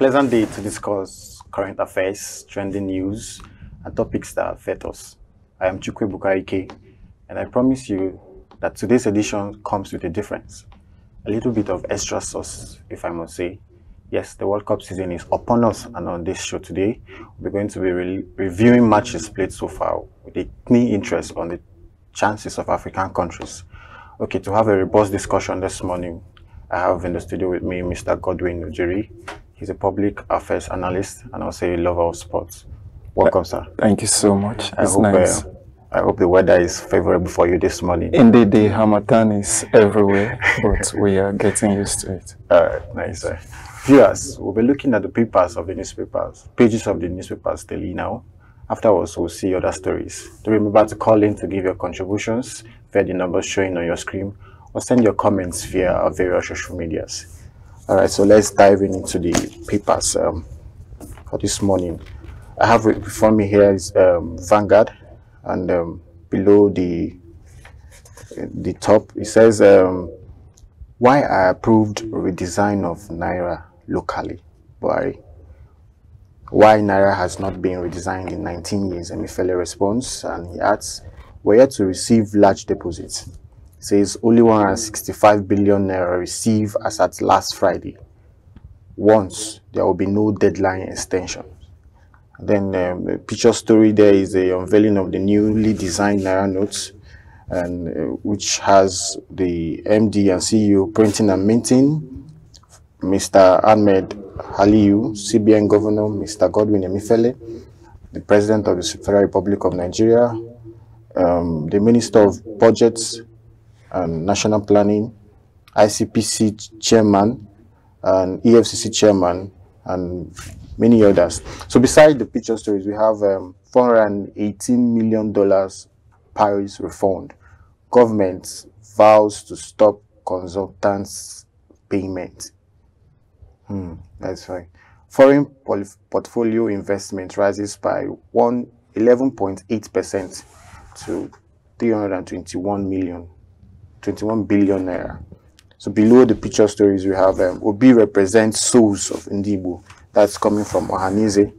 Pleasant day to discuss current affairs, trending news, and topics that affect us. I am Chukwe Bukaike, and I promise you that today's edition comes with a difference. A little bit of extra sauce, if I must say. Yes, the World Cup season is upon us, and on this show today, we're going to be reviewing matches played so far with a keen interest on the chances of African countries. Okay, to have a robust discussion this morning, I have in the studio with me Mr. Godwin Ujiri. He's a public affairs analyst and also a lover of sports. Welcome, sir. Thank you so much. I hope the weather is favorable for you this morning. Indeed, the harmattan is everywhere, but we are getting used to it. All right, nice, sir. Viewers, we'll be looking at the pages of the newspapers daily now. Afterwards, we'll see other stories. Do remember to call in to give your contributions via the numbers showing on your screen, or send your comments via our various social medias. All right, so let's dive into the papers for this morning. I have before me here is Vanguard, and below the top it says why I approved redesign of Naira locally. Why Naira has not been redesigned in 19 years. Emefiele responds, and he adds, we're yet to receive large deposits. Says only 165 billion naira received as at last Friday. Once there will be no deadline extension. And then the picture story there is the unveiling of the newly designed naira notes, and which has the MD and CEO printing and minting, Mr. Ahmed Aliyu, CBN Governor Mr. Godwin Emefiele, the President of the Federal Republic of Nigeria, the Minister of Budgets and National Planning, ICPC Chairman, and EFCC Chairman, and many others. So beside the picture stories, we have $418 million Paris refund. Government vows to stop consultants' payment. That's fine. Foreign portfolio investment rises by 11.8% to 21 billion naira. So below the picture stories, we have Obi represents souls of Ndibo. That's coming from Ohaneze,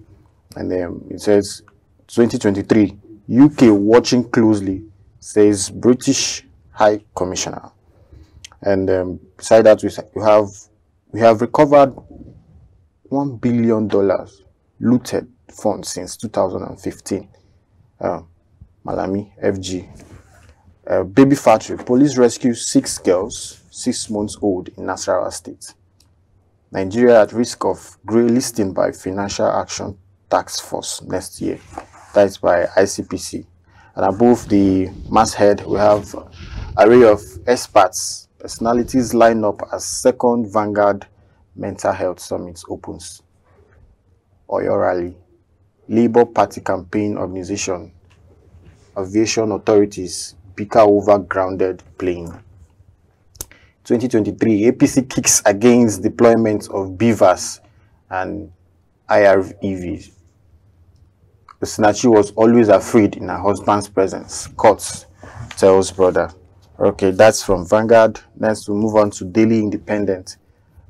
and it says 2023 UK watching closely, says British High Commissioner. And beside that, we have recovered $1 billion looted funds since 2015. Malami FG. Baby factory. Police rescue 6 girls, 6 months old in Nasarawa State. Nigeria at risk of grey listing by Financial Action Task Force next year. That is by ICPC. And above the masthead, we have an array of experts, personalities line up as second Vanguard Mental Health Summit opens. Oyo Rally. Labour Party Campaign Organization. Aviation authorities bicker over grounded plane. 2023, APC kicks against deployment of beavers and IREVs. Osinachi was always afraid in her husband's presence. Court tells brother. Okay, that's from Vanguard. Next, we move on to Daily Independent.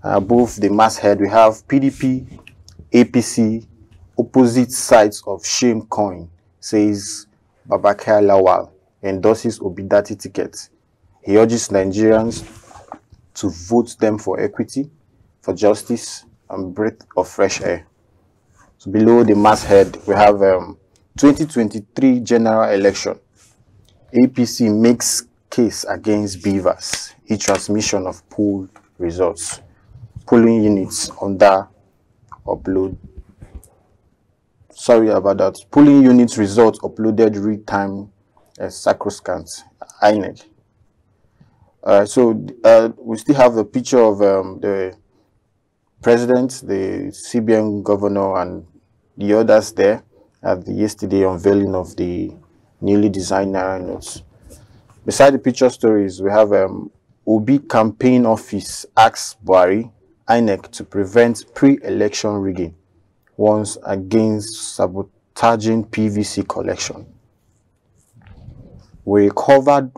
Above the masthead, we have PDP, APC, opposite sides of shame coin, says Babakar Lawal, endorses Obidati ticket. He urges Nigerians to vote them for equity, for justice, and breath of fresh air. So below the masthead, we have 2023 general election. APC makes case against beavers, e-transmission of poll results. Polling units under upload. Sorry about that. Polling units results uploaded real-time sacrosanct INEC. So we still have the picture of the president, the CBN governor, and the others there at the yesterday unveiling of the newly designed naira notes. Beside the picture stories, we have Obi campaign office asks Buhari INEC to prevent pre-election rigging, warns against sabotaging PVC collection. We recovered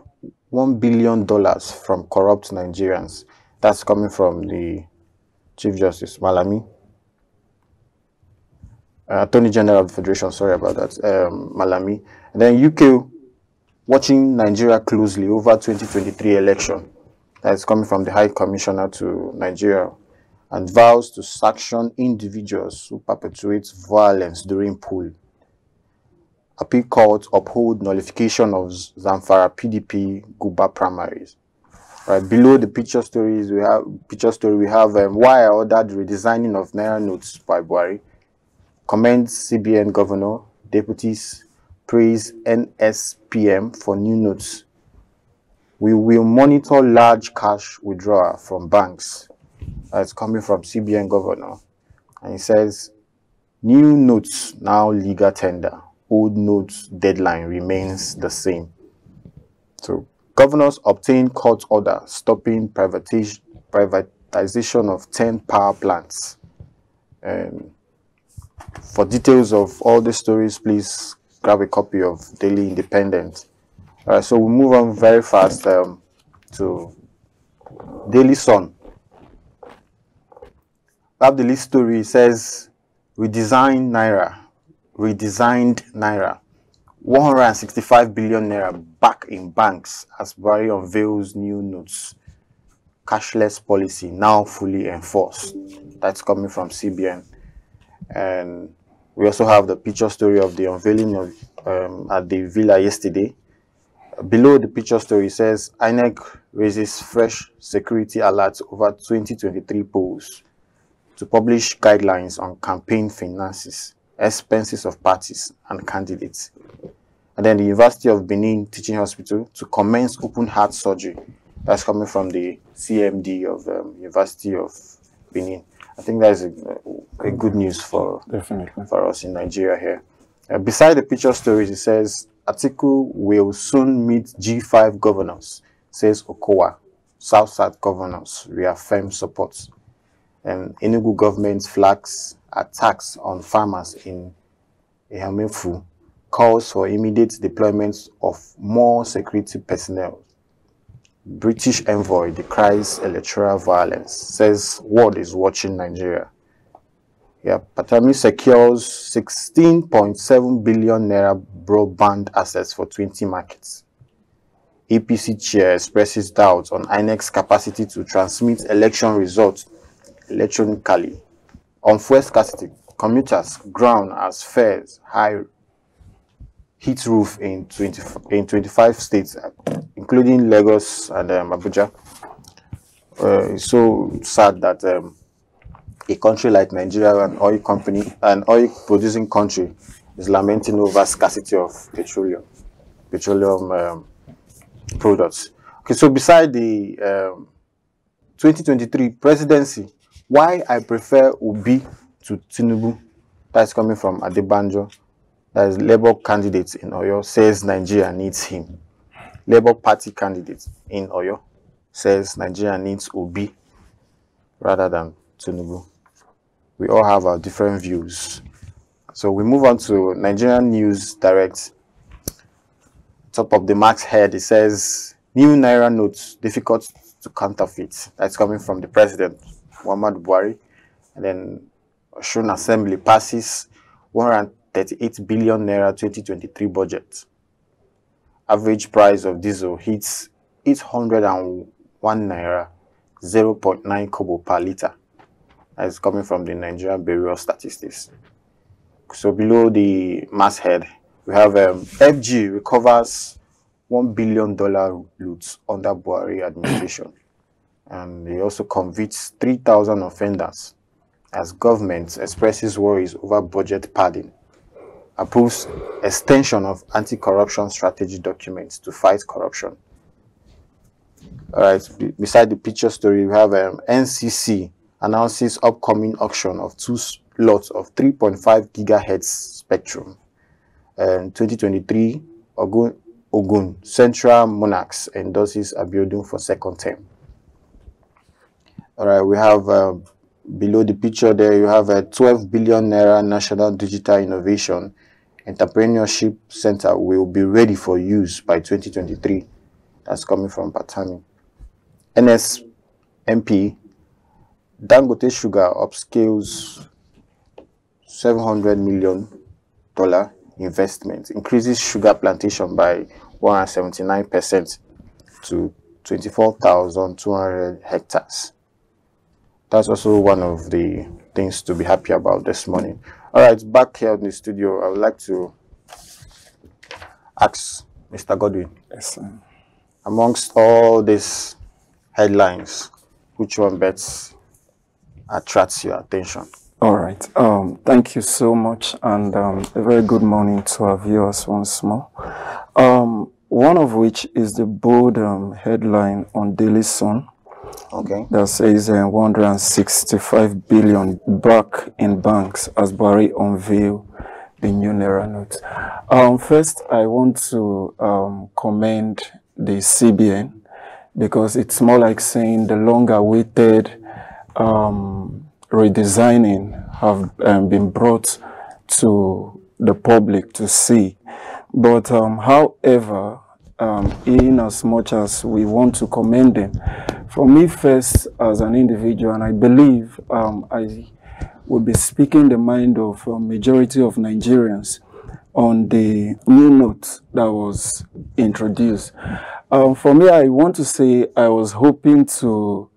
$1 billion from corrupt Nigerians. That's coming from the Chief Justice Malami. Attorney General of the Federation, sorry about that, Malami. And then UK watching Nigeria closely over 2023 election. That's coming from the High Commissioner to Nigeria, and vows to sanction individuals who perpetuate violence during poll. Appeal court uphold nullification of Zamfara PDP Guba primaries. Right below the picture stories, we have why I ordered redesigning of Naira notes by Buhari. Commends CBN governor, deputies praise NSPM for new notes. We will monitor large cash withdrawal from banks. It's coming from CBN governor, and he says new notes now legal tender. Old notes deadline remains the same. So governors obtain court order stopping privatization of 10 power plants. For details of all the stories, please grab a copy of Daily Independent. So we'll move on very fast to Daily Sun. Up the list story says redesigned Naira, 165 billion Naira back in banks as Buhari unveils new notes. Cashless policy now fully enforced. That's coming from CBN. And we also have the picture story of the unveiling of at the villa yesterday. Below the picture story says INEC raises fresh security alerts over 2023 polls to publish guidelines on campaign finances, expenses of parties and candidates. And then the University of Benin Teaching Hospital to commence open heart surgery. That's coming from the CMD of University of Benin. I think that is a good news for us in Nigeria here. Beside the picture stories, it says Atiku will soon meet G5 governors, says Okowa. South-South governors reaffirm support. And Enugu government flags attacks on farmers in Ehamefu, calls for immediate deployment of more security personnel. British envoy decries electoral violence, says world is watching Nigeria. Yeah, Patami secures 16.7 billion Naira broadband assets for 20 markets. APC chair expresses doubts on INEC's capacity to transmit election results electronically. On fuel scarcity, commuters ground as fares high heat roof in 25 states, including Lagos and Abuja. It's so sad that a country like Nigeria, an oil producing country, is lamenting over scarcity of petroleum products. Okay, so beside the 2023 presidency, why I prefer Obi to Tinubu, that's coming from Adebanjo, that is Labour candidate in Oyo, says Nigeria needs him. Labour Party candidate in Oyo says Nigeria needs Obi rather than Tinubu. We all have our different views. So we move on to Nigerian News Direct. Top of the marks head, it says new Naira notes difficult to counterfeit. That's coming from the president, Muhammadu Buhari. And then Osun Assembly passes 138 billion Naira 2023 budget. Average price of diesel hits 801 Naira, 0.9 kobo per litre. That is coming from the Nigerian Bureau of Statistics. So below the masthead, we have FG recovers $1 billion loot under Buhari administration. And he also convicts 3,000 offenders as government expresses worries over budget padding. Approves extension of anti-corruption strategy documents to fight corruption. All right, beside the picture story, we have NCC announces upcoming auction of 2 lots of 3.5 gigahertz spectrum. 2023, Ogun Central Monarchs endorses Abiodun for second term. All right, we have below the picture there, you have a 12 billion Naira National Digital Innovation Entrepreneurship Center will be ready for use by 2023. That's coming from Patami. NSMP, Dangote Sugar upscales $700 million investment, increases sugar plantation by 179% to 24,200 hectares. That's also one of the things to be happy about this morning. All right, back here in the studio, I would like to ask Mr. Godwin. Yes, sir. Amongst all these headlines, which one best attracts your attention? All right. Thank you so much, and a very good morning to our viewers once more. One of which is the bold headline on Daily Sun. Okay. That says 165 billion back in banks as Buhari unveil the new Naira note. First, I want to commend the CBN, because it's more like saying the long-awaited redesigning have been brought to the public to see. But however, in as much as we want to commend them, for me first as an individual, and I believe I would be speaking the mind of a majority of Nigerians on the new note that was introduced. For me, I want to say I was hoping to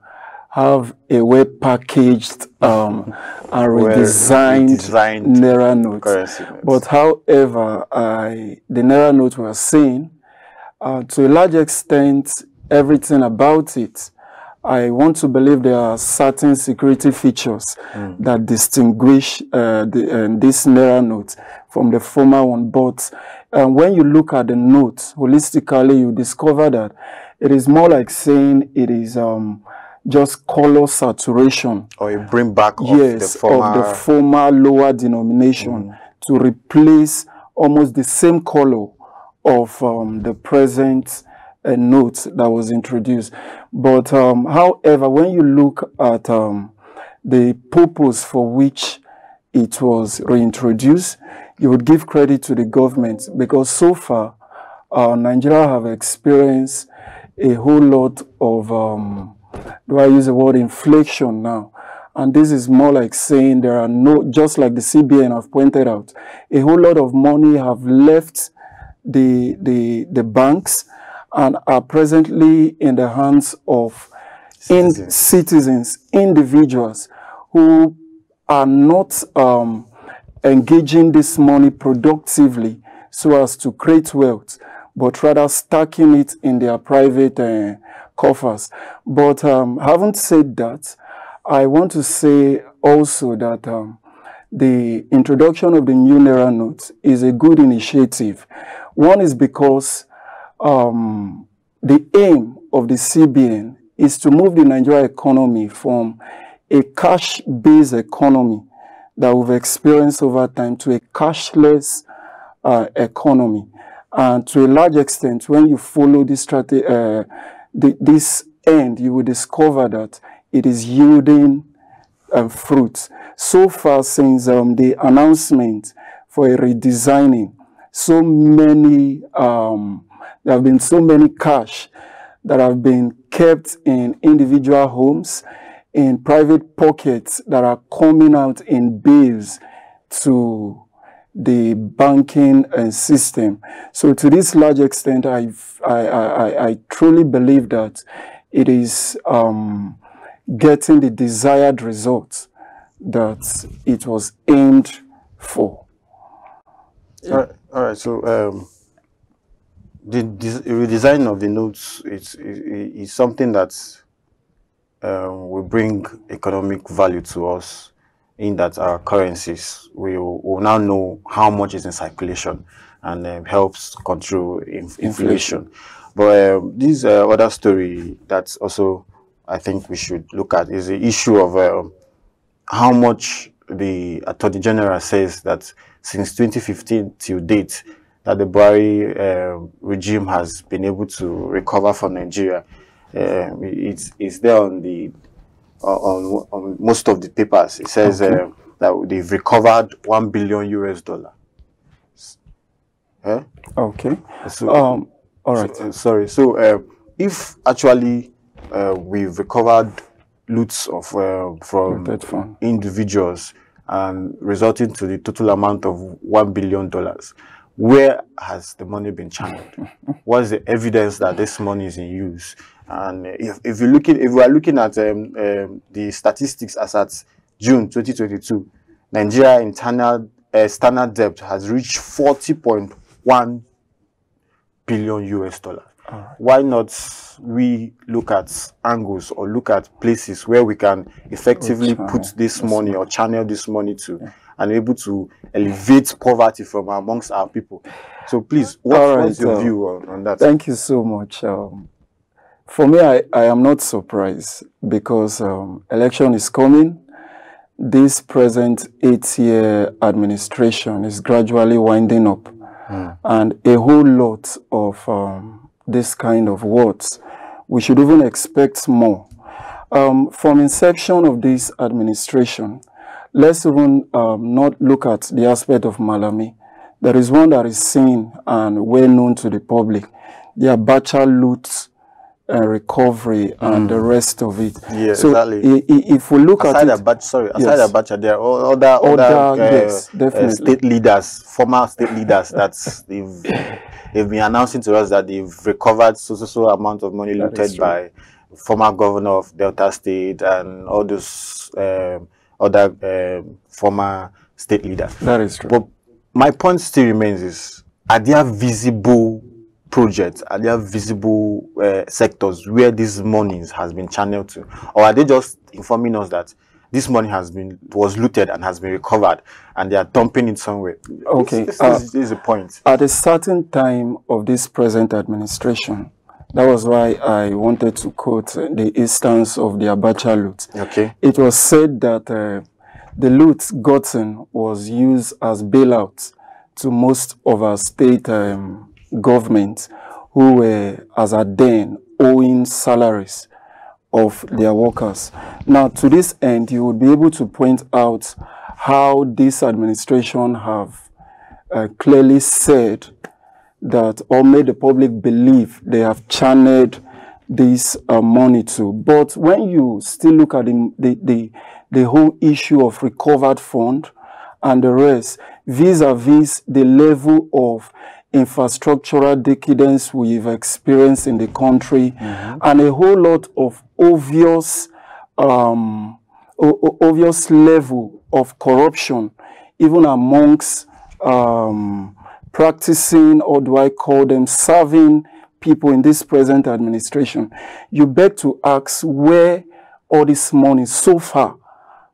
have a well-packaged and redesigned Naira note. But however, the Naira note we are seeing, to a large extent, everything about it, I want to believe there are certain security features that distinguish this Naira note from the former one. But when you look at the note holistically, you discover that it is more like saying it is just color saturation, or a bring back of the former lower denomination to replace almost the same color of the present note that was introduced. But however, when you look at the purpose for which it was reintroduced, you would give credit to the government, because so far Nigeria have experienced a whole lot of do I use the word inflation now? And this is more like saying there are no, just like the CBN have pointed out, a whole lot of money have left the banks and are presently in the hands of citizens, individuals who are not engaging this money productively so as to create wealth, but rather stacking it in their private coffers. But having said that, I want to say also that the introduction of the new Naira note is a good initiative. One is because the aim of the CBN is to move the Nigerian economy from a cash-based economy that we've experienced over time to a cashless economy. And to a large extent, when you follow this strategy, this end, you will discover that it is yielding fruits. So far, since the announcement for a redesigning, so many there have been so many cash that have been kept in individual homes, in private pockets, that are coming out in bills to the banking system. So to this large extent, I truly believe that it is getting the desired results that it was aimed for. All right. So the redesign of the notes is something that will bring economic value to us, in that our currencies will now know how much is in circulation, and helps control inflation. But this other story that's also, I think we should look at, is the issue of how much the Attorney General says that since 2015 till date, that the Buhari regime has been able to recover for Nigeria. It's there on the on most of the papers. It says that they've recovered $1 billion. Okay. So, all right. Sorry. So, if actually we've recovered loots of from individuals, and resulting to the total amount of $1 billion. Where has the money been channeled? What is the evidence that this money is in use? And if we are looking at the statistics as at June 2022, Nigeria internal standard debt has reached 40.1 billion US dollars. Right. Why not we look at angles or look at places where we can effectively put this money or channel this money to, and able to elevate poverty from amongst our people? So please, what's your view on that? Thank you so much. For me, I am not surprised, because election is coming. This present 8-year administration is gradually winding up. And a whole lot of this kind of words, we should even expect more. From inception of this administration, let's even not look at the aspect of Malami. There is one that is seen and well known to the public, the Abacha loot and recovery and the rest of it. Yeah, so exactly. If we look aside at it, aside Abacha, there are other state leaders, former state leaders that they've been announcing to us that they've recovered so amount of money looted by former governor of Delta State and all those other former state leaders. That is true. But my point still remains is, are there visible projects, are there visible sectors where this money has been channeled to, or are they just informing us that this money was looted and has been recovered and they are dumping it somewhere? Okay, this is the point. At a certain time of this present administration, that was why I wanted to quote the instance of the Abacha loot. Okay. It was said that the loot gotten was used as bailout to most of our state governments who were, as at then, owing salaries of their workers. Now, to this end, you would be able to point out how this administration have clearly said that, or made the public believe they have channeled this money to. But when you still look at the whole issue of recovered fund and the rest, vis-a-vis the level of infrastructural decadence we've experienced in the country, and a whole lot of obvious level of corruption, even amongst practicing, or do I call them, serving people in this present administration, you beg to ask where all this money so far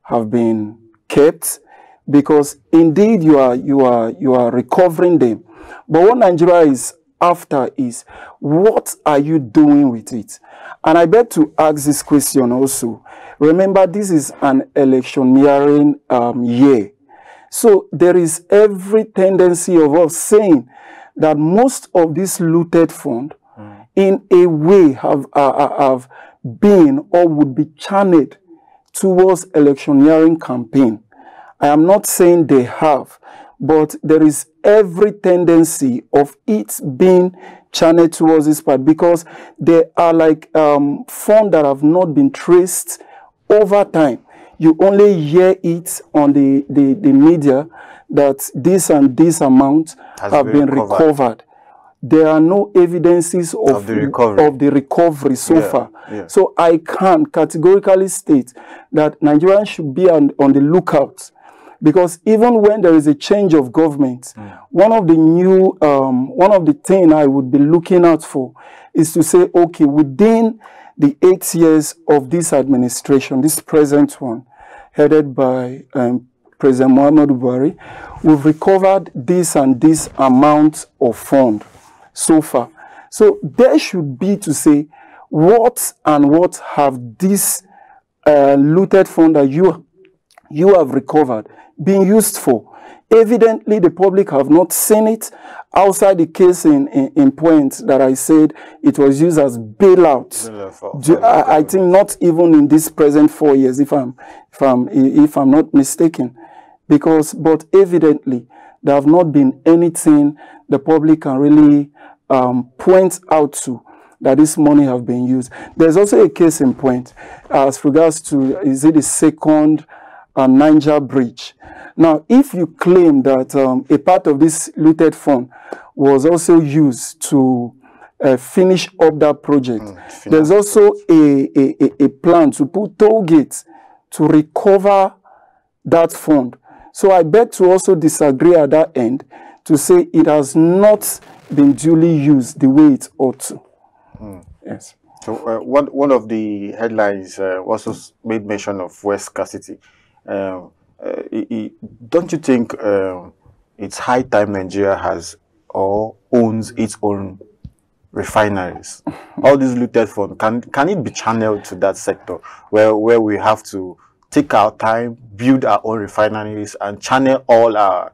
have been kept, because indeed you are recovering them. But what Nigeria is after is, what are you doing with it? And I beg to ask this question also. Remember, this is an electioneering year. So there is every tendency of us saying that most of this looted fund in a way have been or would be channeled towards electioneering campaign. I am not saying they have, but there is every tendency of it being channeled towards this part, because there are like funds that have not been traced over time. You only hear it on the media that this and this amount have been recovered. There are no evidences of the recovery so far. Yeah. So I can categorically state that Nigerians should be on the lookout, because even when there is a change of government, one of the things I would be looking out for is to say, okay, within the 8 years of this administration, this present one, headed by President Muhammadu Buhari, we've recovered this and this amount of fund so far. So there should be to say, what have this looted fund that you have recovered been used for? Evidently, the public have not seen it, outside the case in point that I said it was used as bailout. I think not even in this present 4 years, if I'm not mistaken, but evidently there have not been anything the public can really point out to that this money have been used. There's also a case in point as regards to, is it the second Niger Bridge. Now, if you claim that a part of this looted fund was also used to finish up that project, there's also a plan to put toll gates to recover that fund. So I beg to also disagree at that end to say it has not been duly used the way it ought to. Yes. So one of the headlines also made mention of fuel scarcity. Don't you think it's high time Nigeria has or owns its own refineries? All these looted funds, can it be channeled to that sector where we have to take our time, build our own refineries, and channel all our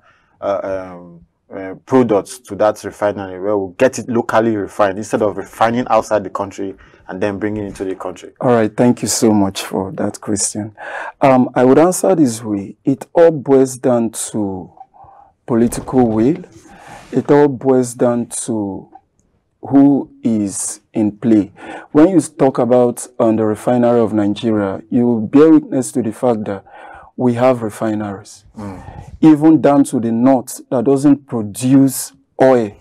products to that refinery where we'll get it locally refined instead of refining outside the country and then bringing it into the country? All right, thank you so much for that question. I would answer this way. It all boils down to political will. It all boils down to who is in play. When you talk about the refinery of Nigeria, you bear witness to the fact that we have refineries, even down to the north that doesn't produce oil.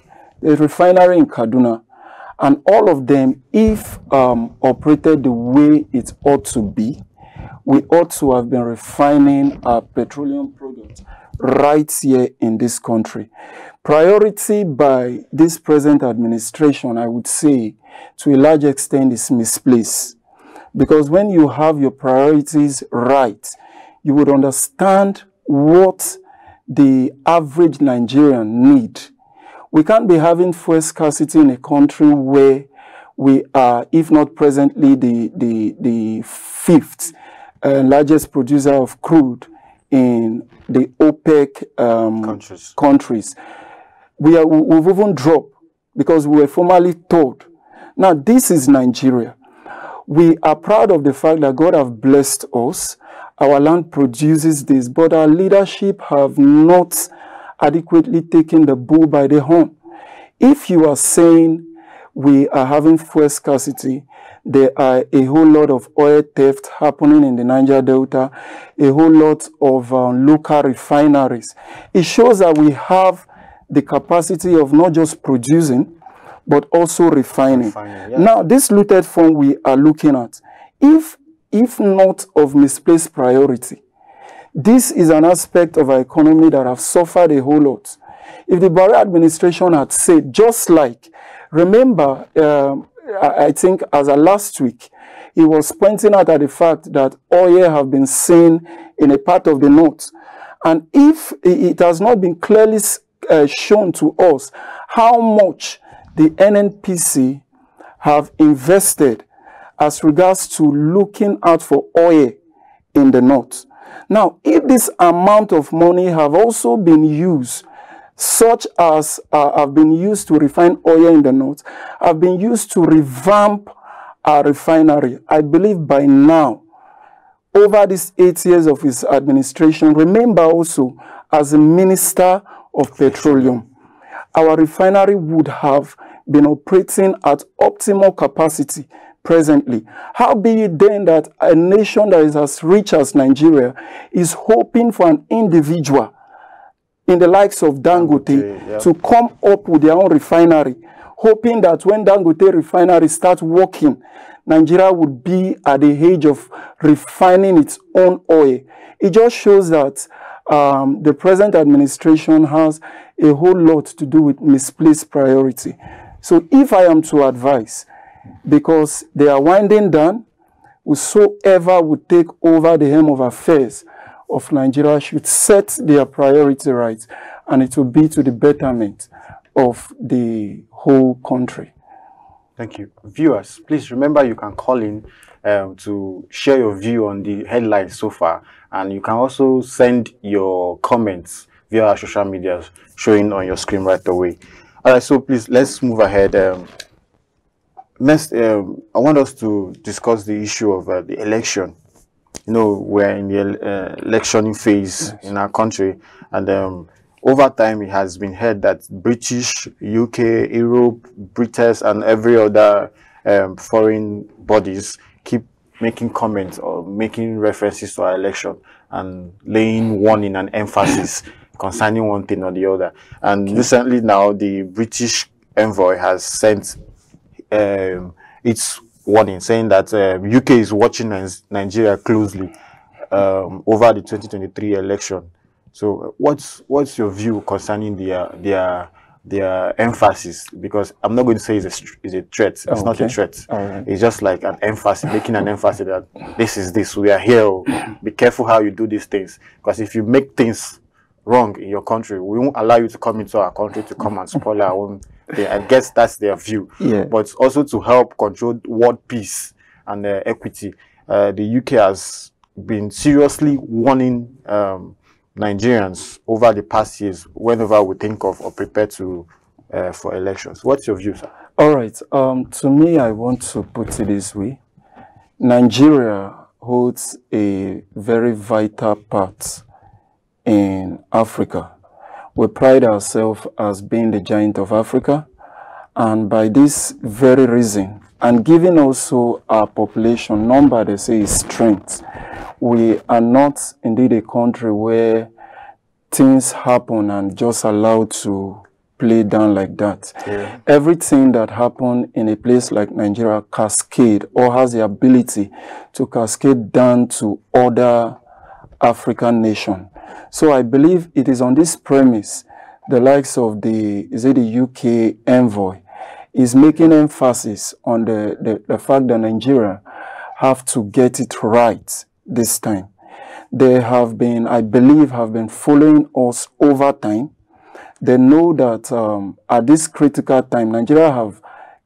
There's a refinery in Kaduna, and all of them, if operated the way it ought to be, we ought to have been refining our petroleum products right here in this country. Priority by this present administration, I would say, to a large extent, is misplaced. Because when you have your priorities right, you would understand what the average Nigerian need. We can't be having fuel scarcity in a country where we are, if not presently, the fifth largest producer of crude in the OPEC countries. We've even dropped because we were formerly told. Now, this is Nigeria. We are proud of the fact that God has blessed us. Our land produces this, but our leadership have not adequately taken the bull by the horn. If you are saying we are having fuel scarcity, there are a whole lot of oil theft happening in the Niger Delta, a whole lot of local refineries. It shows that we have the capacity of not just producing, but also refining. Yeah. Now, this looted fund we are looking at, if not of misplaced priority, this is an aspect of our economy that have suffered a whole lot. If the Buhari administration had said, just like, remember, I think as of last week, he was pointing out at the fact that oil have been seen in a part of the north. And if it has not been clearly shown to us how much the NNPC have invested as regards to looking out for oil in the north. Now, if this amount of money have also been used, such as have been used to refine oil in the north, have been used to revamp our refinery, I believe by now, over these 8 years of his administration, remember also as a Minister of Petroleum, our refinery would have been operating at optimal capacity presently. How be it then that a nation that is as rich as Nigeria is hoping for an individual in the likes of Dangote to come up with their own refinery, hoping that when Dangote refinery starts working, Nigeria would be at the age of refining its own oil? It just shows that the present administration has a whole lot to do with misplaced priority. So if I am to advise, because they are winding down, whosoever would take over the helm of affairs of Nigeria should set their priority right, and it will be to the betterment of the whole country. Thank you. Viewers, please remember you can call in to share your view on the headlines so far, and you can also send your comments via our social media showing on your screen right away. All right, so please let's move ahead. Next, I want us to discuss the issue of the election. You know, we're in the electioning phase in our country, and over time it has been heard that British, UK, Europe, British, and every other foreign bodies keep making comments or making references to our election and laying warning and emphasis concerning one thing or the other. And recently now, the British envoy has sent its warning saying that UK is watching Nigeria closely over the 2023 election. So what's your view concerning their emphasis? Because I'm not going to say it's a threat. It's not a threat. Right. It's just like an emphasis, making an emphasis that this is this. We are here. Be careful how you do these things. Because if you make things wrong in your country, we won't allow you to come into our country to come and spoil our own thing. I guess that's their view. Yeah. But also to help control world peace and equity. The UK has been seriously warning Nigerians over the past years whenever we think of or prepare to for elections. What's your view, sir? All right. To me, I want to put it this way. Nigeria holds a very vital part in Africa. We pride ourselves as being the giant of Africa, and by this very reason, and given also our population number, they say, is strength, we are not indeed a country where things happen and just allowed to play down like that. Yeah. Everything that happened in a place like Nigeria cascade or has the ability to cascade down to other African nations. So I believe it is on this premise the likes of the UK envoy is making emphasis on the fact that Nigeria have to get it right this time. They have been, I believe, have been following us over time. They know that at this critical time, Nigeria have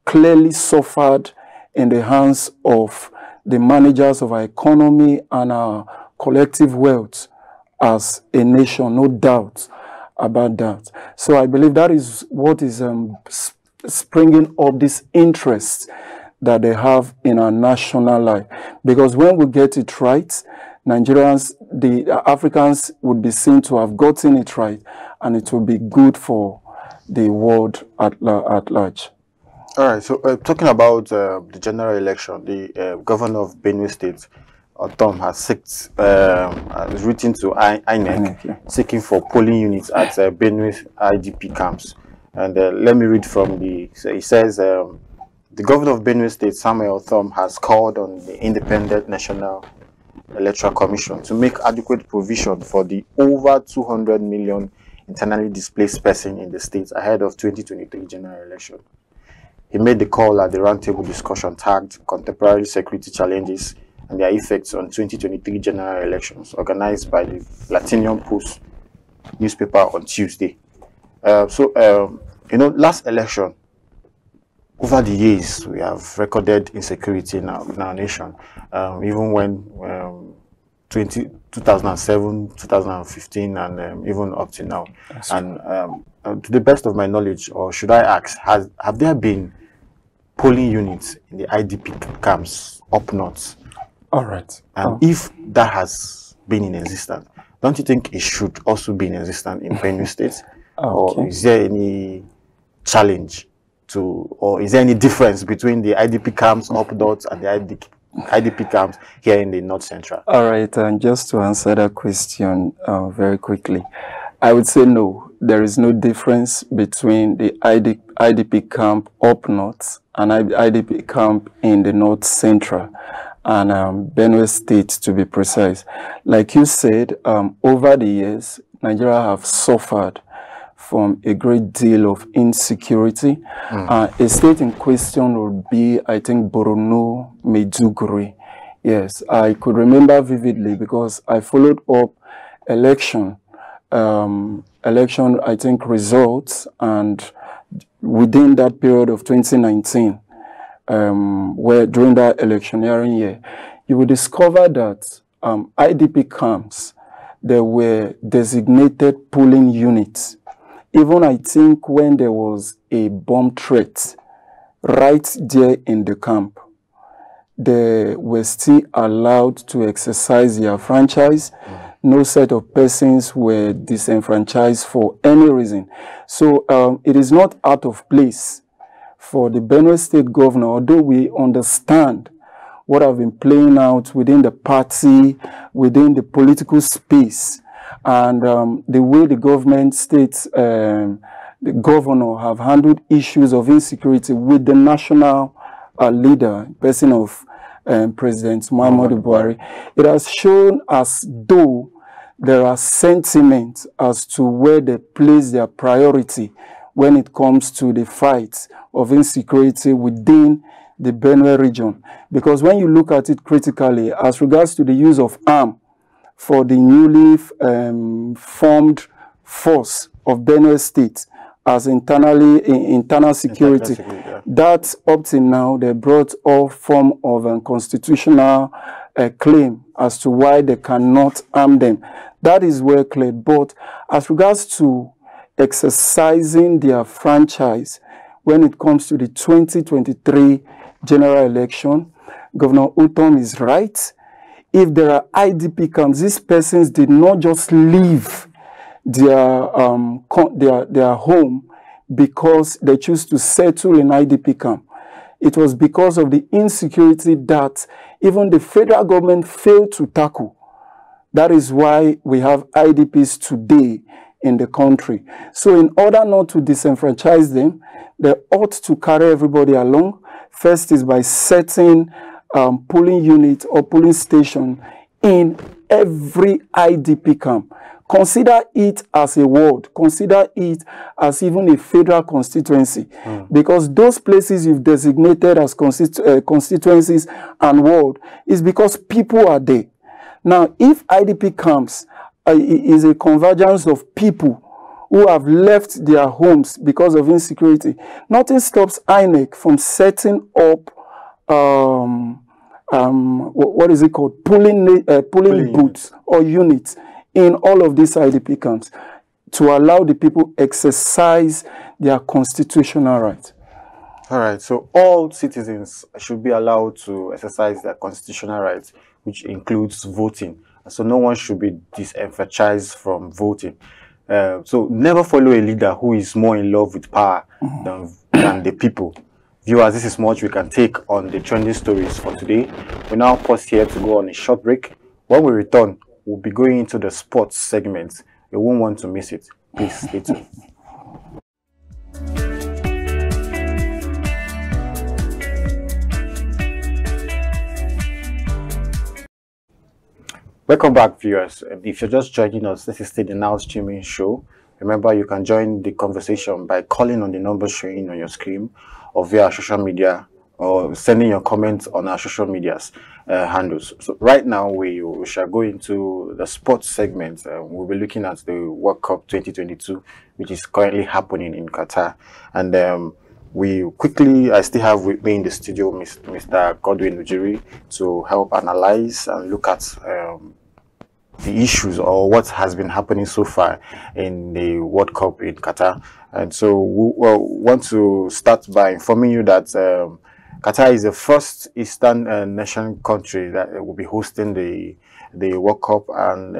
clearly suffered in the hands of the managers of our economy and our collective wealth as a nation, no doubt about that. So I believe that is what is springing up this interest that they have in our national life. Because when we get it right, Nigerians, the Africans would be seen to have gotten it right, and it will be good for the world at large. All right, so talking about the general election, the governor of Benue State, Tom, has written to INEC seeking for polling units at Benue IDP camps. And let me read from it says, the governor of Benue State, Samuel Tom, has called on the Independent National Electoral Commission to make adequate provision for the over 200 million internally displaced person in the state ahead of 2023 general election. He made the call at the roundtable discussion tagged Contemporary Security Challenges and Their Effects on 2023 General Elections, organized by the Latinian Post newspaper on Tuesday. Last election, over the years, we have recorded insecurity in our nation. Even when 2007, 2015, and even up to now. That's and to the best of my knowledge, or should I ask, have there been polling units in the IDP camps up north? All right. And if that has been in existence, don't you think it should also be in existence in Benue State? Or is there any challenge or is there any difference between the IDP camps up north and the IDP camps here in the North Central? All right, and just to answer that question very quickly, I would say no. There is no difference between the IDP camp up north and IDP camp in the North Central and Benue State, to be precise. Like you said, over the years, Nigeria have suffered from a great deal of insecurity. A state in question would be, I think, Borno, Maiduguri. Yes, I could remember vividly because I followed up election, I think, results, and within that period of 2019, where during that electioneering year, you will discover that IDP camps, there were designated polling units. Even I think when there was a bomb threat right there in the camp, they were still allowed to exercise their franchise. No set of persons were disenfranchised for any reason. So it is not out of place for the Benue State governor, although we understand what have been playing out within the party, within the political space, and the way the government states, the governor have handled issues of insecurity with the national leader, person of President Muhammadu Buhari. It has shown as though there are sentiments as to where they place their priority when it comes to the fight of insecurity within the Benue region. Because when you look at it critically, as regards to the use of arms for the newly formed force of Benue State as internal security, that up till now, they brought all form of a constitutional claim as to why they cannot arm them. That is well clear. But as regards to exercising their franchise when it comes to the 2023 general election, Governor Utom is right. If there are IDP camps, these persons did not just leave their home because they choose to settle in IDP camp. It was because of the insecurity that even the federal government failed to tackle. That is why we have IDPs today in the country. So in order not to disenfranchise them, they ought to carry everybody along. First is by setting polling unit or polling station in every IDP camp. Consider it as a ward. Consider it as even a federal constituency. Because those places you've designated as constituencies and ward is because people are there. Now, if IDP camps is a convergence of people who have left their homes because of insecurity, nothing stops INEC from setting up what is it called? Polling booths or units in all of these IDP camps to allow the people exercise their constitutional right. All right, so all citizens should be allowed to exercise their constitutional rights, which includes voting. So no one should be disenfranchised from voting. So never follow a leader who is more in love with power than the people. Viewers, this is much we can take on the trending stories for today. We now pause here to go on a short break. When we return, we'll be going into the sports segment. You won't want to miss it. Please stay tuned. Welcome back, viewers. If you're just joining us, this is still the Now Streaming Show. Remember, you can join the conversation by calling on the number showing on your screen or via social media or sending your comments on our social medias handles. So right now, we shall go into the sports segment. We'll be looking at the World Cup 2022, which is currently happening in Qatar. And I still have with me in the studio Mr. Godwin Ujiri to help analyze and look at the issues or what has been happening so far in the World Cup in Qatar. And so we want to start by informing you that Qatar is the first Eastern nation country that will be hosting the World Cup, and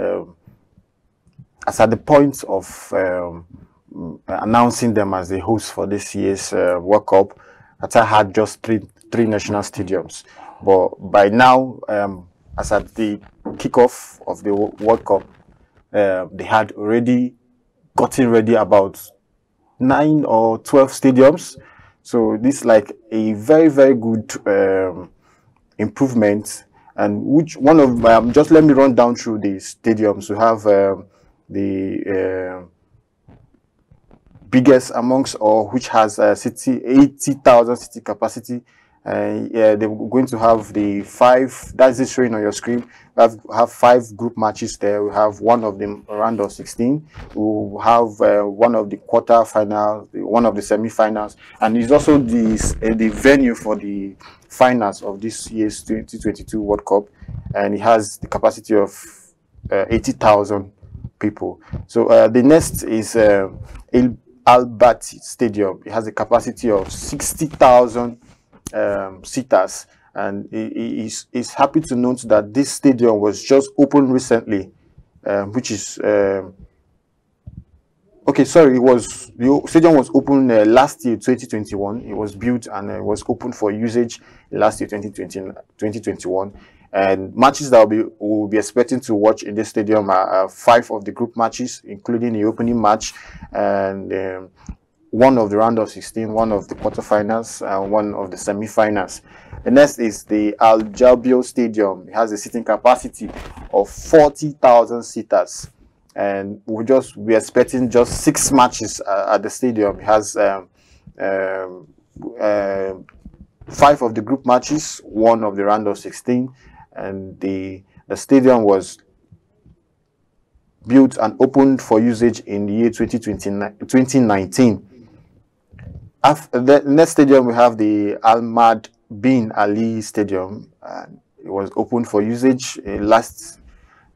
as at the point of announcing them as the host for this year's World Cup, Qatar had just three national stadiums. But by now, as at the kickoff of the World Cup, they had already gotten ready about 9 or 12 stadiums. So this is like a very, very good improvement. And which one of just let me run down through the stadiums. We have the biggest amongst all, which has 80,000 seating capacity. Yeah, they're going to have the 5, that's it showing on your screen. We have 5 group matches there. We have one of them round of 16. We'll have one of the quarterfinals, one of the semi-finals, and it's also the venue for the finals of this year's 2022 World Cup, and it has the capacity of 80,000 people. So the next is Al-Bat Stadium. It has a capacity of 60,000 seaters, and is happy to note that this stadium was just opened recently, which is Okay, sorry, the stadium was opened last year, 2021. It was built and was open for usage last year, 2021. And matches that we'll be expecting to watch in this stadium are 5 of the group matches, including the opening match, and one of the round of 16, one of the quarterfinals, and one of the semi-finals. The next is the Al Jabio Stadium. It has a seating capacity of 40,000 seaters. And we're expecting just 6 matches at the stadium. It has 5 of the group matches, 1 of the round of 16, and the stadium was built and opened for usage in the year 2019. After the next stadium, we have the Ahmad bin Ali Stadium. It was opened for usage last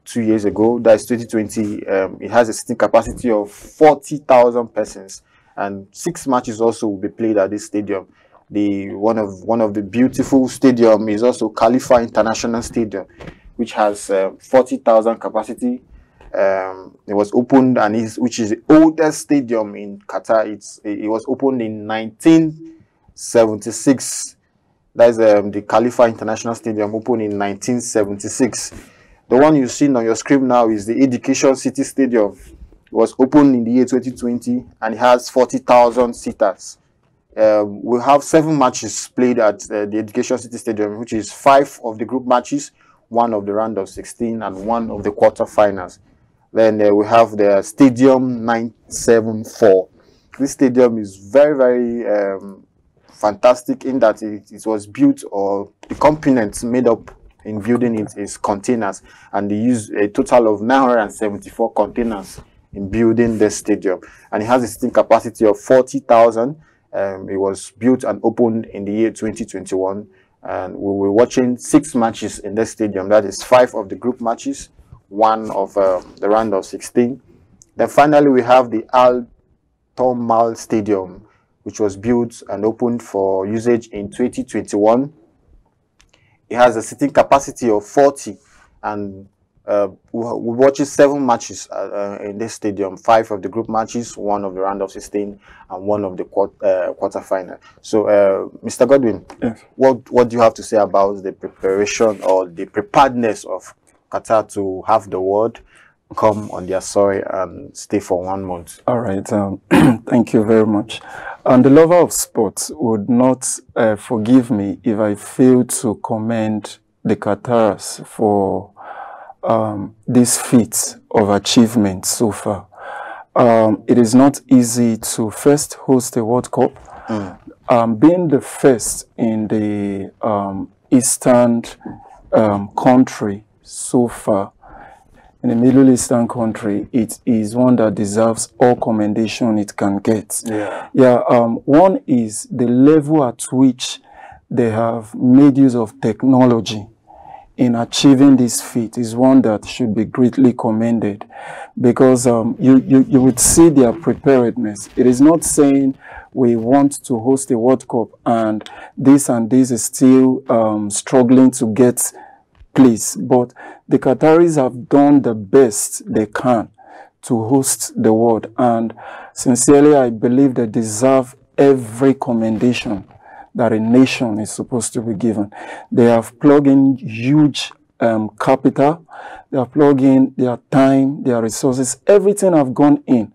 2 years ago. That's 2020. It has a seating capacity of 40,000 persons, and 6 matches also will be played at this stadium. One of the beautiful stadium is also Khalifa International Stadium, which has 40,000 capacity. It was opened which is the oldest stadium in Qatar. It was opened in 1976. That's the Khalifa International Stadium, opened in 1976. The one you see on your screen now is the Education City Stadium. It was opened in the year 2020 and it has 40,000 seaters. We'll have 7 matches played at the Education City Stadium, which is 5 of the group matches, 1 of the round of 16, and 1 of the quarterfinals. Then we have the Stadium 974. This stadium is very, very fantastic in that it was built, or the components made up in building it is containers, and they use a total of 974 containers in building the stadium, and it has a seating capacity of 40,000. It was built and opened in the year 2021, and we were watching 6 matches in the stadium. That is 5 of the group matches, 1 of the round of 16. Then finally we have the Al Tomal Stadium, which was built and opened for usage in 2021. It has a seating capacity of 40, and we watched 7 matches in this stadium, 5 of the group matches, 1 of the round of 16, and 1 of the quarterfinal. So, Mr. Godwin, yes, what do you have to say about the preparation or the preparedness of Qatar to have the world come on their soil and stay for 1 month? all right. Thank you very much. And the lover of sports would not forgive me if I fail to commend the Qataris for this feat of achievement so far. It is not easy to first host a World Cup. Being the first in the Eastern country so far, in the Middle Eastern country, it is one that deserves all commendation it can get. One is the level at which they have made use of technology in achieving this feat is one that should be greatly commended, because you would see their preparedness. It is not saying we want to host a World Cup and this is still struggling to get place, but the Qataris have done the best they can to host the world, and sincerely I believe they deserve every commendation that a nation is supposed to be given. They have plugged in huge capital, they have plugged in their time, their resources, everything have gone in,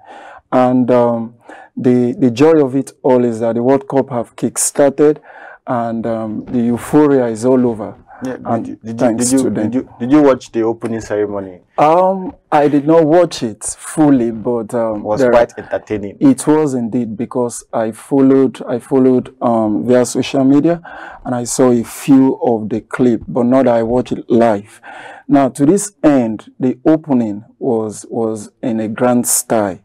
and the joy of it all is that the World Cup have kick-started, and the euphoria is all over. Yeah, did you watch the opening ceremony? I did not watch it fully, but it was quite entertaining. It was indeed, because I followed via social media, and I saw a few of the clip, but not that I watched it live. Now, to this end, the opening was in a grand style.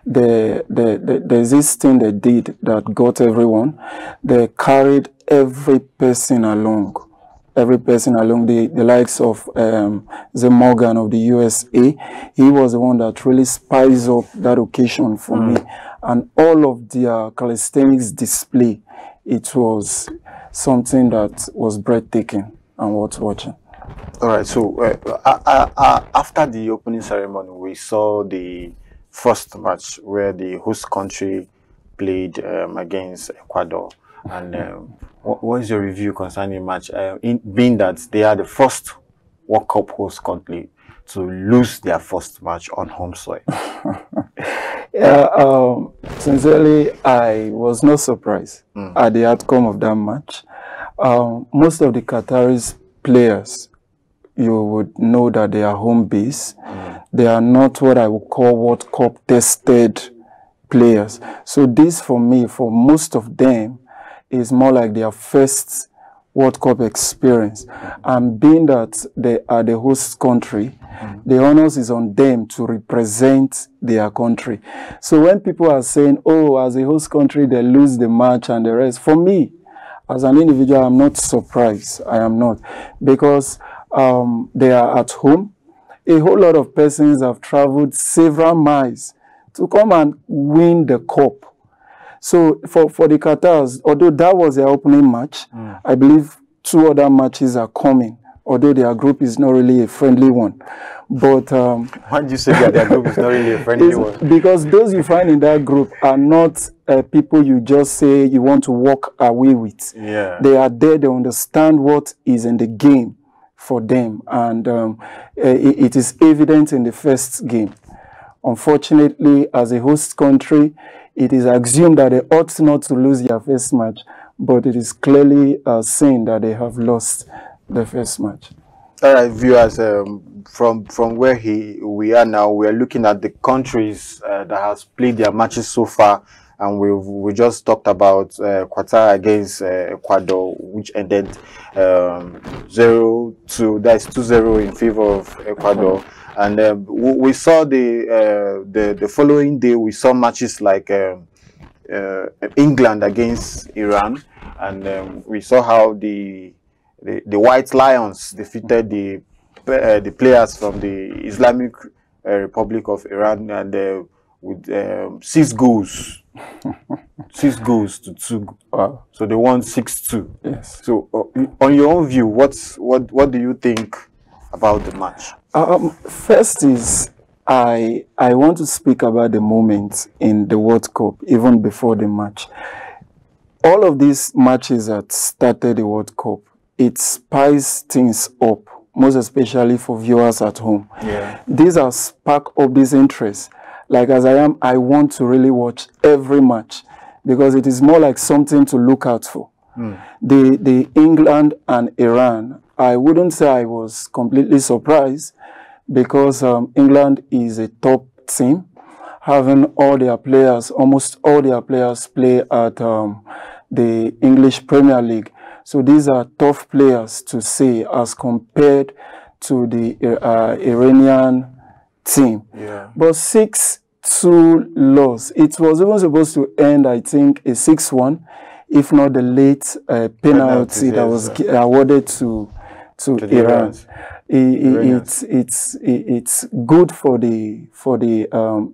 There's this thing they did that got everyone. They carried every person along. The likes of Morgan of the USA. He was the one that really spiced up that occasion for me. And all of their calisthenics display, it was something that was breathtaking and worth watching. All right, so after the opening ceremony, we saw the first match where the host country played against Ecuador. And what is your review concerning the match? Being that they are the first World Cup host country to lose their first match on home soil. Yeah, sincerely, I was not surprised at the outcome of that match. Most of the Qataris players, you would know that they are home base. They are not what I would call World Cup tested players. So this, for me, for most of them, is more like their first World Cup experience. And being that they are the host country, the onus is on them to represent their country. So when people are saying, oh, as a host country, they lose the match and the rest, for me, as an individual, I'm not surprised. I am not. Because they are at home. A whole lot of persons have traveled several miles to come and win the cup. So for the Qatars, although that was their opening match, I believe 2 other matches are coming, although their group is not really a friendly one. But why did you say that their group is not really a friendly one? Because those you find in that group are not people you just say you want to walk away with. Yeah. They are there, they understand what is in the game for them, and it is evident in the first game. Unfortunately, as a host country, it is assumed that they ought not to lose their first match, but it is clearly seen that they have lost the first match. All right, viewers, from where we are now, we are looking at the countries that has played their matches so far, and we just talked about Qatar against Ecuador, which ended 0-2. That's 2-0 in favor of Ecuador. And we saw the following day, we saw matches like England against Iran, and we saw how the White Lions defeated the players from the Islamic Republic of Iran, and with 6 goals, 6 goals to 2. Wow. So they won 6-2. Yes. So on your own view, what do you think about the match? First is I want to speak about the moment in the World Cup, even before the match. All of these matches that started the World Cup, it spices things up, most especially for viewers at home. Yeah. These are spark up this interest. Like as I want to really watch every match because it is more like something to look out for. The England and Iran, I wouldn't say I was completely surprised because England is a top team, having all their players, almost all their players play at the English Premier League. So these are tough players to see as compared to the Iranian team. Yeah. But 6-2 loss. It was even supposed to end, I think, a 6-1, if not the late penalty that was awarded to Iran. It's good for the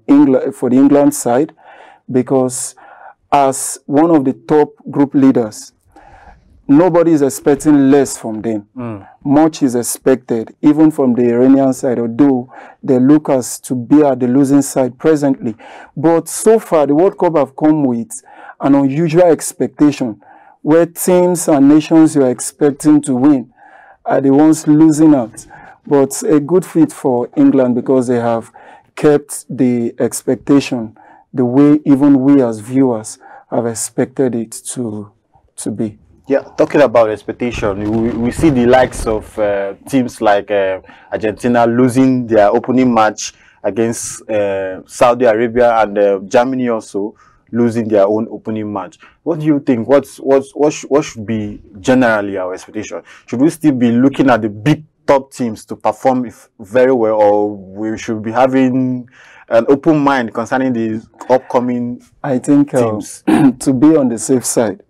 England side because as one of the top group leaders, nobody is expecting less from them. Much is expected, even from the Iranian side, although they look as to be at the losing side presently. But so far, the World Cup have come with an unusual expectation, where teams and nations you are expecting to win are the ones losing out. But a good fit for England because they have kept the expectation the way even we as viewers have expected it to be. Yeah, talking about expectation, we see the likes of teams like Argentina losing their opening match against Saudi Arabia, and Germany also losing their own opening match. What do you think? What should be generally our expectation? Should we still be looking at the big top teams to perform very well, or we should be having an open mind concerning the upcoming I think teams? To be on the safe side,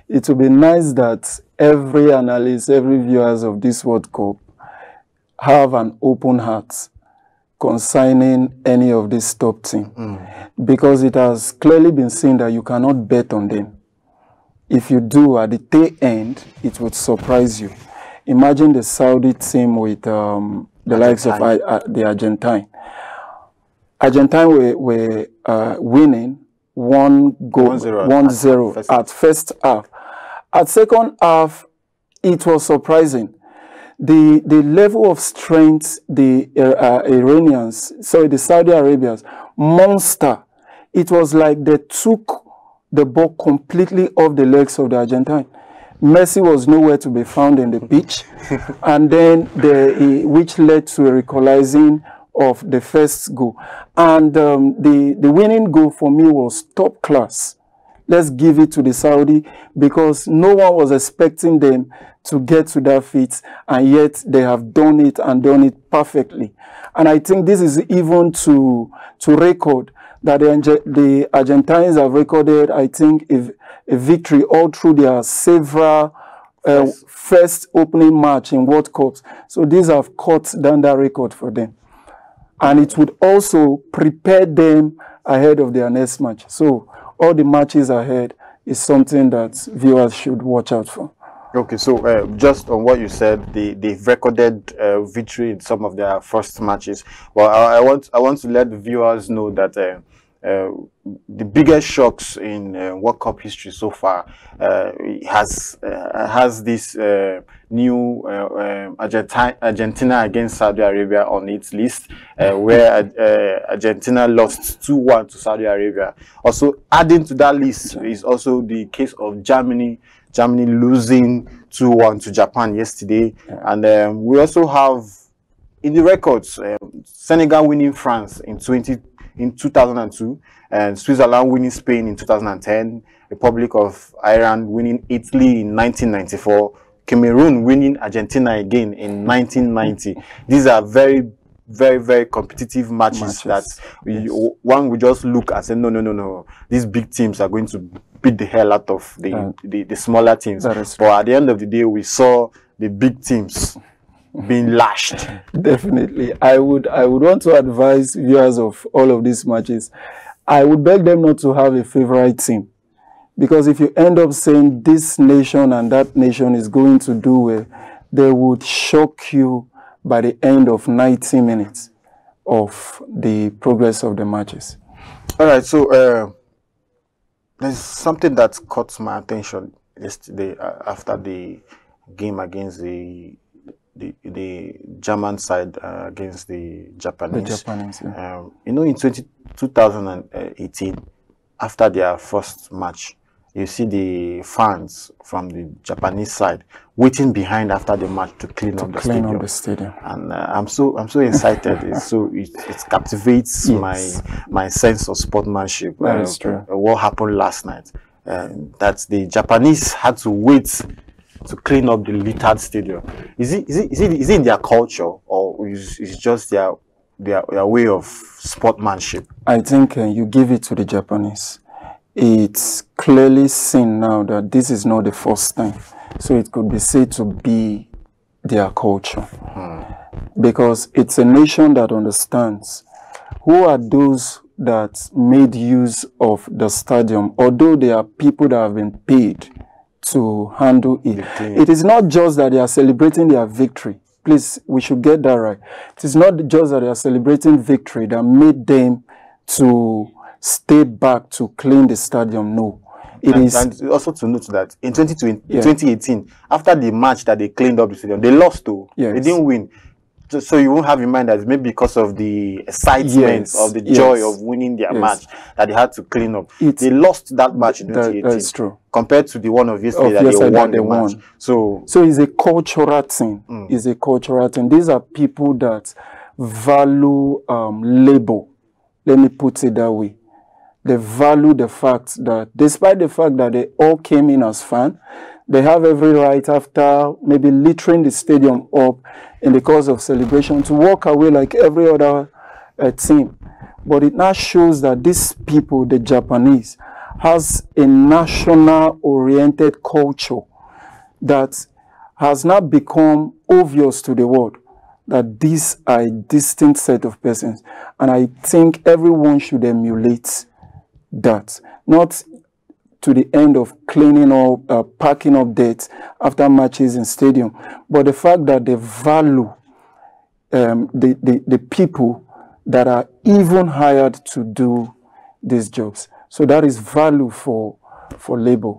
it would be nice that every analyst, every viewers of this World Cup have an open heart concerning any of this top team. Because it has clearly been seen that you cannot bet on them. If you do, at the tail end, it would surprise you. Imagine the Saudi team with the likes of the Argentine. Argentine were winning 1-0 at first half. At second half, it was surprising. The level of strength the the Saudi Arabians, monster. It was like they took the ball completely off the legs of the Argentine. Messi was nowhere to be found in the pitch, and then which led to a equalizing of the first goal. And the winning goal for me was top class. Let's give it to the Saudi, because no one was expecting them to get to that feat, and yet they have done it and done it perfectly. And I think this is even to record that the Argentines have recorded, I think, a victory all through their several first opening match in World Cups. So these have cut down that record for them. And it would also prepare them ahead of their next match. So all the matches ahead is something that viewers should watch out for. Okay, so just on what you said, they've recorded victory in some of their first matches. Well, I want to let the viewers know that the biggest shocks in World Cup history so far has this new Argentina against Saudi Arabia on its list, where Argentina lost 2-1 to Saudi Arabia. Also, adding to that list is also the case of Germany losing 2-1 to Japan yesterday. And we also have in the records Senegal winning France in 2002, and Switzerland winning Spain in 2010, Republic of Ireland winning Italy in 1994, Cameroon winning Argentina again in 1990. These are very, very, very competitive matches that one would just look and say, no, these big teams are going to beat the hell out of the smaller teams. But at the end of the day, we saw the big teams being lashed. Definitely. I would want to advise viewers of all of these matches. I would beg them not to have a favorite team, because if you end up saying this nation and that nation is going to do well, they would shock you by the end of 90 minutes of the progress of the matches. All right, so there's something that caught my attention yesterday after the game against the German side against the Japanese. Yeah. You know, in 2018, after their first match, you see the fans from the Japanese side waiting behind after the match to clean up the stadium. And I'm so excited. It captivates my sense of sportsmanship. That is true. What happened last night? That the Japanese had to wait to clean up the littered stadium. Is it in their culture, or is it just their way of sportsmanship? I think you give it to the Japanese. It's clearly seen now that this is not the first time, so it could be said to be their culture, because it's a nation that understands who are those that made use of the stadium, although there are people that have been paid to handle it. It is not just that they are celebrating their victory. Please, we should get that right. It is not just that they are celebrating victory that made them to stay back to clean the stadium. No. And also to note that in 2018, after the match that they cleaned up the stadium, they lost though. They didn't win. So you won't have in mind that maybe because of the excitement of the joy of winning their match that they had to clean up. They lost that match in 2018. That's true. Compared to the one of yesterday that they won the match. So it's a cultural thing. It's a cultural thing. These are people that value labor. Let me put it that way. They value the fact that despite the fact that they all came in as fans, they have every right, after maybe littering the stadium up in the course of celebration, to walk away like every other team. But it now shows that these people, the Japanese, has a national-oriented culture that has now become obvious to the world, that these are a distinct set of persons. And I think everyone should emulate that. Not to the end of cleaning up, packing up dirt after matches in stadium, but the fact that they value the people that are even hired to do these jobs. So that is value for labor,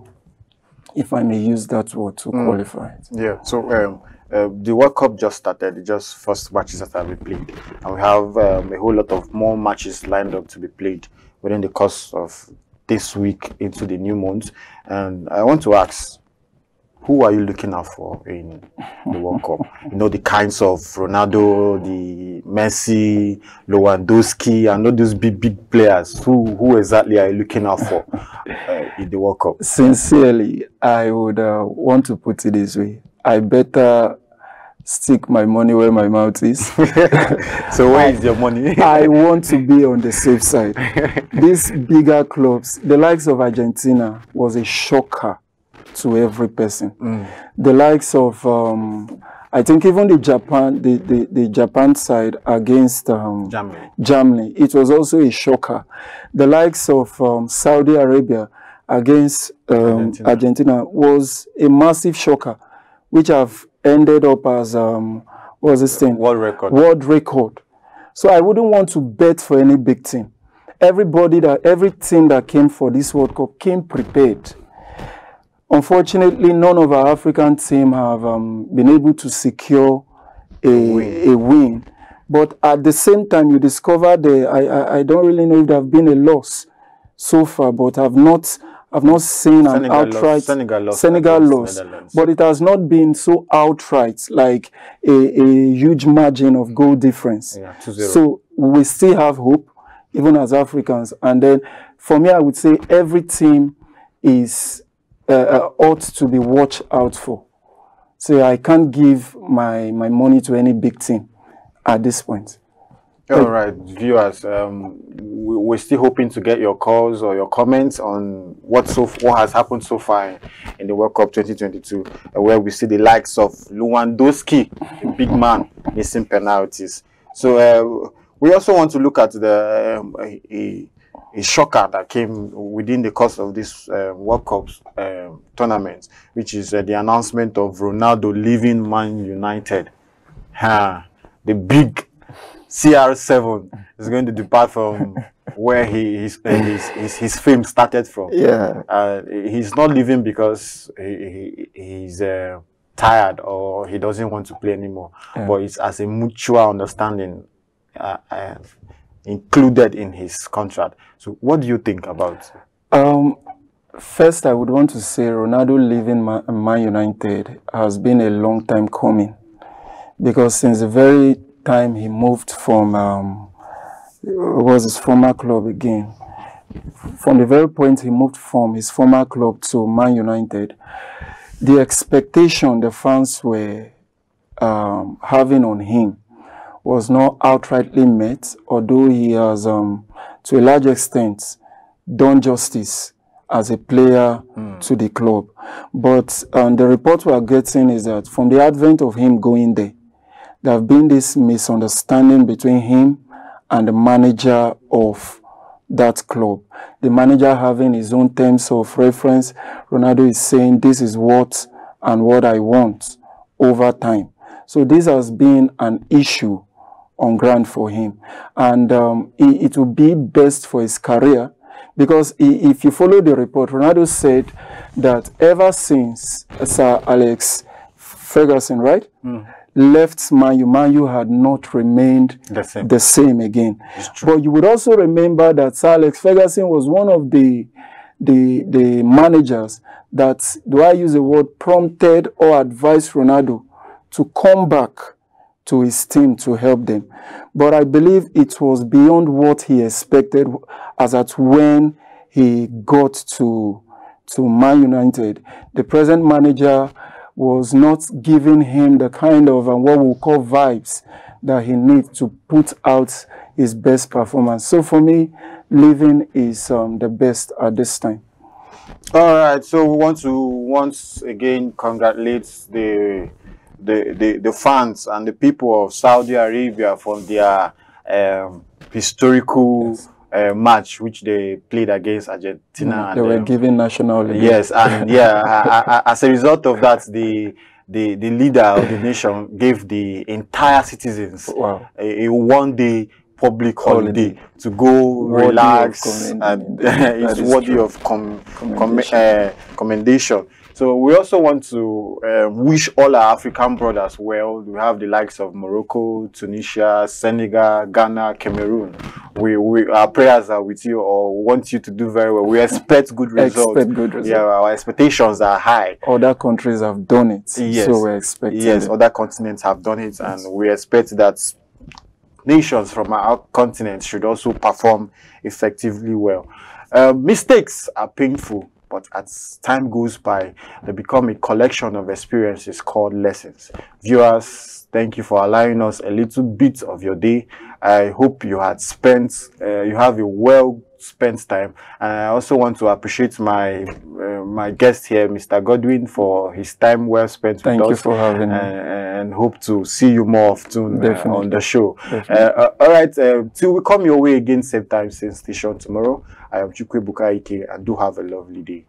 if I may use that word to qualify it. Yeah, so the World Cup just started, just first matches that have been played. And we have a whole lot of more matches lined up to be played within the course of this week into the new month. And I want to ask, who are you looking out for in the World Cup? You know, the kinds of Ronaldo, the Messi, Lewandowski, and all those big players. Who exactly are you looking out for in the World Cup? Sincerely, I would want to put it this way. I better stick my money where my mouth is. So where is your money? I want to be on the safe side. These bigger clubs, the likes of Argentina, was a shocker to every person. The likes of, I think even the Japan side against Germany, it was also a shocker. The likes of Saudi Arabia against Argentina was a massive shocker, which have ended up as what's this thing? World record. So I wouldn't want to bet for any big team. Every team that came for this World Cup came prepared. Unfortunately, none of our African team have been able to secure a win. But at the same time, you discover I don't really know if there have been a loss so far, but I've not seen an outright. Senegal lost, but it has not been so outright, like a huge margin of goal difference. Yeah, so we still have hope, even as Africans. And then, for me, I would say every team is ought to be watched out for. So I can't give my money to any big team at this point. All right, viewers, we're still hoping to get your calls or your comments on what has happened so far in the World Cup 2022, where we see the likes of Lewandowski, a big man, missing penalties. So we also want to look at a shocker that came within the course of this World Cup tournament, which is the announcement of Ronaldo leaving Man United. The big CR7 is going to depart from where his fame started from. Yeah, he's not leaving because he's tired or he doesn't want to play anymore, but it's as a mutual understanding included in his contract. So what do you think about it? First, I would want to say Ronaldo leaving Man United has been a long time coming, because since the very time he moved from was his former club again, from the very point he moved from his former club to Man United, the expectation the fans were having on him was not outrightly met, although he has to a large extent done justice as a player to the club. But the report we are getting is that from the advent of him going there have been this misunderstanding between him and the manager of that club. The manager having his own terms of reference. Ronaldo is saying, this is what and what I want over time. So this has been an issue on ground for him. And it will be best for his career, because if you follow the report, Ronaldo said that ever since Sir Alex Ferguson, right, left Man U had not remained the same again. But you would also remember that Sir Alex Ferguson was one of the managers that, do I use the word, prompted or advised Ronaldo to come back to his team to help them. But I believe it was beyond what he expected, as at when he got to Man United. The present manager was not giving him the kind of what we call vibes that he needs to put out his best performance. So for me, leaving is the best at this time. All right, so we want to once again congratulate the fans and the people of Saudi Arabia for their historical match which they played against Argentina. They were given national league. Yes, and as a result of that, the leader of the nation gave the entire citizens a one-day public holiday to go Worthy relax, and it's worthy of commendation. So we also want to wish all our African brothers well. We have the likes of Morocco, Tunisia, Senegal, Ghana, Cameroon. Our prayers are with you, or want you to do very well. We expect good results. Yeah, our expectations are high. Other countries have done it, yes. So we're expecting. Yes, other continents have done it, and we expect that nations from our continent should also perform effectively well. Mistakes are painful, but as time goes by, they become a collection of experiences called lessons. Viewers, thank you for allowing us a little bit of your day. I hope you had you have a well spent time, and I also want to appreciate my my guest here, Mr. Godwin, for his time well spent with us. Thank you for having me, and hope to see you more often on the show. All right, till we come your way again, same time, same station tomorrow. I am Chukwe Bukaike, and do have a lovely day.